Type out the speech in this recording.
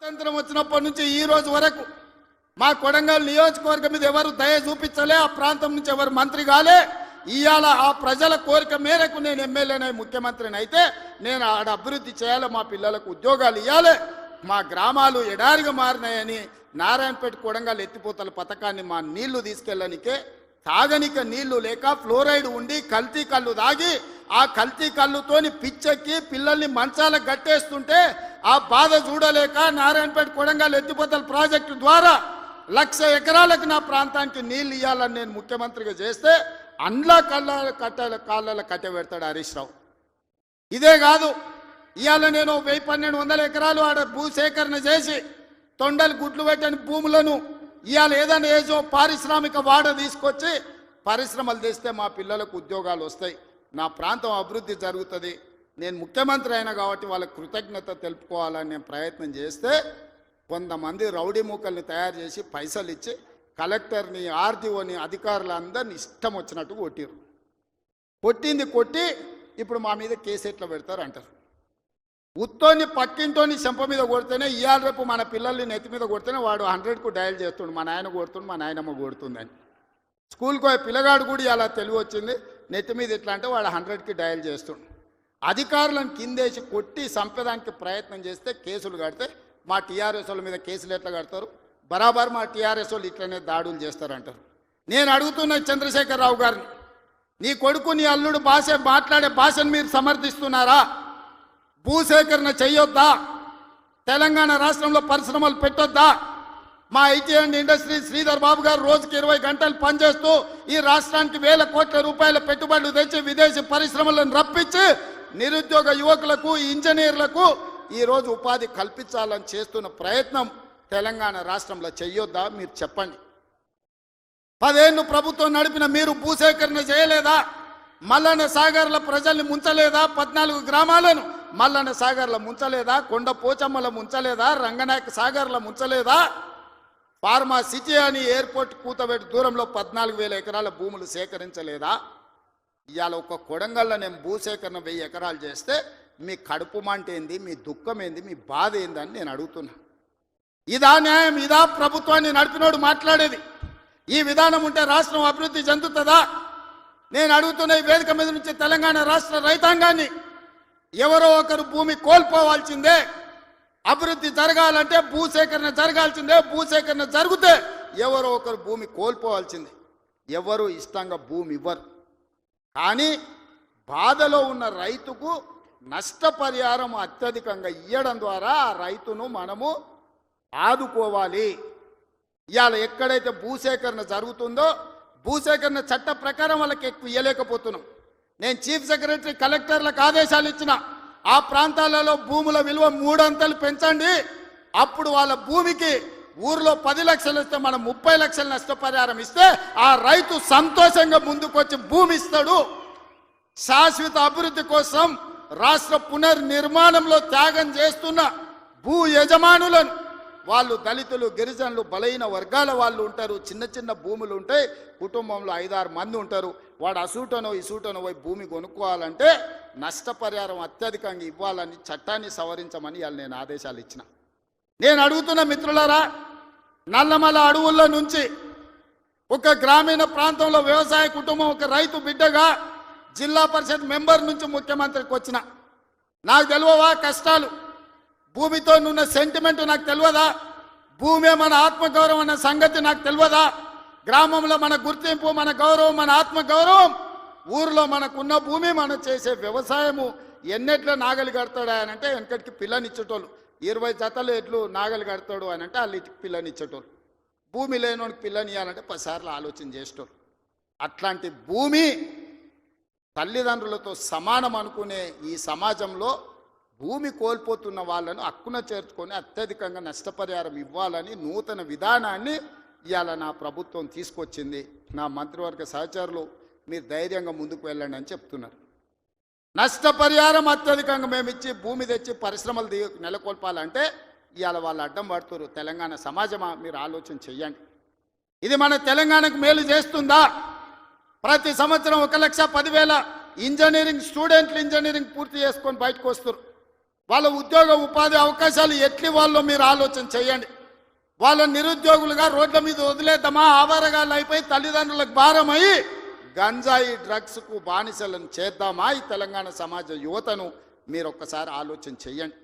స్వాతంత్రం వచ్చినప్పటి నుంచి ఈ రోజు వరకు మా కొడంగల్ నియోజకవర్గం మీద ఎవరు దయ చూపించలే, ఆ ప్రాంతం నుంచి ఎవరు మంత్రి కాలే. ఇవాళ ఆ ప్రజల కోరిక మేరకు నేను ఎమ్మెల్యేనై ముఖ్యమంత్రిని అయితే నేను ఆడ అభివృద్ధి చేయాలి, మా పిల్లలకు ఉద్యోగాలు ఇవ్వాలి. మా గ్రామాలు ఎడారిగా మారినాయని నారాయణపేట కొడంగల్ ఎత్తిపోతల పథకాన్ని మా నీళ్లు తీసుకెళ్ళనికే తాగనిక నీళ్లు లేక ఫ్లోరైడ్ ఉండి కల్తీ కళ్ళు తాగి ఆ కల్తీ కళ్ళుతోని పిచ్చెక్కి పిల్లల్ని మంచాలకు గట్టేస్తుంటే ఆ బాధ చూడలేక నారాయణపేట కొడంగల్ ఎత్తిపోతల ప్రాజెక్టు ద్వారా 1,00,000 ఎకరాలకు నా ప్రాంతానికి నీళ్లు ఇవ్వాలని నేను ముఖ్యమంత్రిగా చేస్తే అండ్లా కాళ్ళ కట్టె పెడతాడు హరీష్ రావు. ఇదే కాదు, ఇవాళ నేను 1,100-1,200 ఎకరాలు ఆడ భూసేకరణ చేసి తొండలు గుడ్లు పెట్టని భూములను ఇవాళ ఏదైనా ఏజో పారిశ్రామిక వాడ తీసుకొచ్చి పరిశ్రమలు తెస్తే మా పిల్లలకు ఉద్యోగాలు వస్తాయి, నా ప్రాంతం అభివృద్ధి జరుగుతుంది. నేను ముఖ్యమంత్రి అయినా కాబట్టి వాళ్ళకి కృతజ్ఞత తెలుపుకోవాలని నేను ప్రయత్నం చేస్తే కొంతమంది రౌడీ మూకల్ని తయారు చేసి పైసలు ఇచ్చి కలెక్టర్ని ఆర్డీఓని అధికారులందరినీ ఇష్టం వచ్చినట్టు కొట్టిరు. కొట్టి ఇప్పుడు మా మీద కేసు ఎట్లా పెడతారు అంటారు. ఉత్తోని పక్కింటోని చెంప మీద కొడితేనే ఇవాళ రేపు మన పిల్లల్ని నెత్తి మీద కొడితేనే వాడు 100కు డయల్ చేస్తుండు, మా నాయన కొడుతుండు, మా నాయనమ్మ కొడుతుందని. స్కూల్కి పోయే పిల్లగాడు కూడా ఇలా తెలివి వచ్చింది, నెత్తి మీద ఇట్లా అంటే వాడు 100కి డయల్ చేస్తుండు. అధికారులను కిందేసి కొట్టి చంపేదానికి ప్రయత్నం చేస్తే కేసులు కడితే మా టీఆర్ఎస్ వాళ్ళ మీద కేసులు ఎట్లా కడతారు? బరాబర్ మా టీఆర్ఎస్ వాళ్ళు ఇట్లనే దాడులు చేస్తారంటారు. నేను అడుగుతున్న చంద్రశేఖరరావు గారిని, నీ కొడుకు నీ అల్లుడు మాట్లాడే భాషను మీరు సమర్థిస్తున్నారా? భూసేకరణ చెయ్యొద్దా? తెలంగాణ రాష్ట్రంలో పరిశ్రమలు పెట్టొద్దా? మా IT and industry Sridhar Babu గారు రోజుకి 20 గంటలు పనిచేస్తూ ఈ రాష్ట్రానికి వేల కోట్ల రూపాయల పెట్టుబడులు తెచ్చి విదేశీ పరిశ్రమలను రప్పించి నిరుద్యోగ యువకులకు ఇంజనీర్లకు ఈరోజు ఉపాధి కల్పించాలని చేస్తున్న ప్రయత్నం తెలంగాణ రాష్ట్రంలో చెయ్యొద్దా? మీరు చెప్పండి. 10 ఏళ్ళు ప్రభుత్వం నడిపిన మీరు భూసేకరణ చేయలేదా? మల్లన్న సాగర్ల ప్రజల్ని ముంచలేదా? 14 గ్రామాలను మల్లన్న సాగర్ల ముంచలేదా? కొండ పోచమ్మల ముంచలేదా? రంగనాయక సాగర్ల ముంచలేదా? ఫార్మా సిటీ అని ఎయిర్పోర్ట్ కూతబెట్టి దూరంలో 14,000 ఎకరాల భూములు సేకరించలేదా? ఇవాళ ఒక కొడంగల్లో నేను భూసేకరణ 1000 ఎకరాలు చేస్తే మీ కడుపు మంట ఏంది, మీ దుఃఖం ఏంది, మీ బాధ ఏందని నేను అడుగుతున్నా. ఇదా న్యాయం? ఇదా ప్రభుత్వాన్ని నడిపినోడు మాట్లాడేది? ఈ విధానం ఉంటే రాష్ట్రం అభివృద్ధి చెందుతుందా? నేను అడుగుతున్న ఈ వేదిక మీద నుంచి తెలంగాణ రాష్ట్ర రైతాంగాన్ని, ఎవరో ఒకరు భూమి కోల్పోవాల్సిందే. అభివృద్ధి జరగాలంటే భూసేకరణ జరగాల్సిందే. భూసేకరణ జరిగితే ఎవరో ఒకరు భూమి కోల్పోవాల్సిందే. ఎవరు ఇష్టంగా భూమి ఇవ్వరు. కానీ బాధలో ఉన్న రైతుకు నష్టపరిహారం అత్యధికంగా ఇవ్వడం ద్వారా ఆ రైతును మనము ఆదుకోవాలి. ఇవాళ ఎక్కడైతే భూసేకరణ జరుగుతుందో భూసేకరణ చట్ట ప్రకారం వాళ్ళకి ఎక్కువ ఇవ్వలేకపోతున్నాం. నేను చీఫ్ సెక్రటరీ కలెక్టర్లకు ఆదేశాలు ఇచ్చిన, ఆ ప్రాంతాలలో భూముల విలువ 3 అంతలు పెంచండి. అప్పుడు వాళ్ళ భూమికి ఊర్లో 10 లక్షలు ఇస్తే మనం 30 లక్షల నష్టపరిహారం ఇస్తే ఆ రైతు సంతోషంగా ముందుకొచ్చి భూమి ఇస్తాడు. శాశ్వత అభివృద్ధి కోసం రాష్ట్ర పునర్నిర్మాణంలో త్యాగం చేస్తున్న భూ యజమానులను, వాళ్ళు దళితులు, గిరిజనులు, బలహీన వర్గాల వాళ్ళు ఉంటారు. చిన్న చిన్న భూములు ఉంటాయి, కుటుంబంలో 5-6 మంది ఉంటారు. వాడు అసూటనో ఇసూటనో పోయి భూమి కొనుక్కోవాలంటే నష్టపరిహారం అత్యధికంగా ఇవ్వాలని చట్టాన్ని సవరించమని వాళ్ళు నేను ఆదేశాలు ఇచ్చిన. నేను అడుగుతున్న మిత్రులారా, నల్లమల అడవుల్లో నుంచి ఒక గ్రామీణ ప్రాంతంలో వ్యవసాయ కుటుంబం, ఒక రైతు బిడ్డగా జిల్లా పరిషత్ మెంబర్ నుంచి ముఖ్యమంత్రికి వచ్చిన, నాకు తెలియవా కష్టాలు? భూమితో ఉన్న సెంటిమెంట్ నాకు తెలియదా? భూమే మన ఆత్మగౌరవం అన్న సంగతి నాకు తెలియదా? గ్రామంలో మన గుర్తింపు, మన గౌరవం, మన ఆత్మగౌరవం, ఊరిలో మనకున్న భూమి, మనం చేసే వ్యవసాయము. ఎన్నెట్ల నాగలి కడతాడా అని అంటే వెనకటికి పిల్లనిచ్చేటోళ్ళు, 20 జతలు ఎట్లు నాగలి కడతాడు అని అంటే వాళ్ళు పిల్లనిచ్చేటోళ్ళు. భూమి లేనోడికి పిల్లని ఇవ్వాలంటే 10 సార్లు ఆలోచన చేసేటోళ్ళు. అట్లాంటి భూమి తల్లిదండ్రులతో సమానం అనుకునే ఈ సమాజంలో భూమి కోల్పోతున్న వాళ్ళను హక్కున చేర్చుకొని అత్యధికంగా నష్టపరిహారం ఇవ్వాలని నూతన విధానాన్ని ఇవాళ నా ప్రభుత్వం తీసుకొచ్చింది. నా మంత్రివర్గ సహచరులు మీరు ధైర్యంగా ముందుకు వెళ్ళండి అని చెప్తున్నారు. నష్టపరిహారం అత్యధికంగా మేము ఇచ్చి భూమి తెచ్చి పరిశ్రమలు నెలకొల్పాలంటే ఇవాళ వాళ్ళు అడ్డం పడుతున్నారు. తెలంగాణ సమాజమా, మీరు ఆలోచన చెయ్యండి. ఇది మన తెలంగాణకు మేలు చేస్తుందా? ప్రతి సంవత్సరం 1,10,000 ఇంజనీరింగ్ స్టూడెంట్లు ఇంజనీరింగ్ పూర్తి చేసుకొని బయటకు వస్తారు. వాళ్ళ ఉద్యోగ ఉపాధి అవకాశాలు ఎట్లి వాళ్ళో మీరు ఆలోచన చేయండి. వాళ్ళ నిరుద్యోగులుగా రోడ్ల మీద వదిలేద్దామా? ఆవారగాళ్ళు అయిపోయి తల్లిదండ్రులకు భారమై గంజాయి డ్రగ్స్కు బానిసలను చేద్దామా? ఈ తెలంగాణ సమాజ యువతను మీరు ఒక్కసారి ఆలోచన చెయ్యండి.